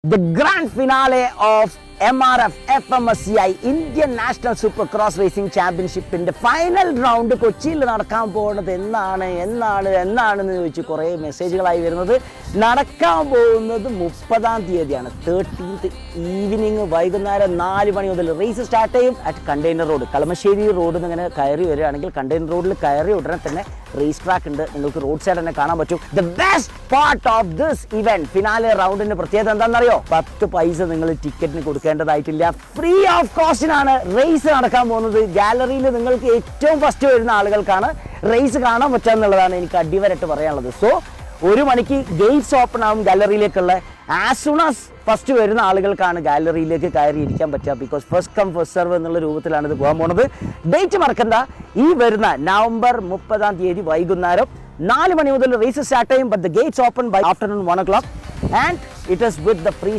The grand finale of MRF FMSCI Indian National Supercross Racing Championship in the final round കൊച്ചിയിൽ നടക്കാൻ പോകുന്നത് എന്നാണെന്ന് ചോദിച്ചു കുറേ മെസ്സേജുകളായി വരുന്നത്. നടക്കാൻ പോകുന്നത് 30-ാം തീയതിയാണ്. 13th ഈവനിങ് വൈകുന്നേരം 4 മണി മുതൽ റേസ് സ്റ്റാർട്ട് ചെയ്യും അറ്റ് കണ്ടെയ്നർ റോഡ്. കളമശ്ശേരി റോഡിൽ നിന്ന് ഇങ്ങനെ കയറി വരികയാണെങ്കിൽ കണ്ടെയ്നർ റോഡിൽ കയറി ഉടനെ തന്നെ റേസ് ട്രാക്ക് ഉണ്ട്, നിങ്ങൾക്ക് റോഡ് സൈഡ് തന്നെ കാണാൻ പറ്റും. The best part of this event finale റൗണ്ടിന്റെ പ്രത്യേകത എന്താണെന്നറിയോ? 10 പൈസ നിങ്ങൾ ടിക്കറ്റിന് കൊടുക്കേണ്ടതായിട്ടില്ല. ഫ്രീ ഓഫ് കോസ്റ്റിനാണ് റേസ് നടക്കാൻ പോകുന്നത്. ഗാലറിയിൽ നിങ്ങൾക്ക് ഏറ്റവും ഫസ്റ്റ് വരുന്ന ആളുകൾക്കാണ് റേസ് കാണാൻ പറ്റുക എന്നുള്ളതാണ് എനിക്ക് അടിവരായിട്ട് പറയാനുള്ളത്. സോ 1 മണിക്ക് ഗേറ്റ്സ് ഓപ്പൺ ആവും ഗാലറിയിലേക്കുള്ള. ആസ് സൂൺ ആസ് ഫസ്റ്റ് വരുന്ന ആളുകൾക്കാണ് ഗാലറിയിലേക്ക് കയറി ഇരിക്കാൻ പറ്റുക. Because first come first serve എന്നുള്ള രൂപത്തിലാണ് ഇത് പോകാൻ പോകുന്നത്. ഡേറ്റ് മറക്കണ്ട, ഈ വരുന്ന നവംബർ 30-ാം തീയതി വൈകുന്നേരം 4 മണി മുതൽ റേസ് സ്റ്റാർട്ട് ചെയ്യും. But the gates open by afternoon 1 o'clock and it is with the free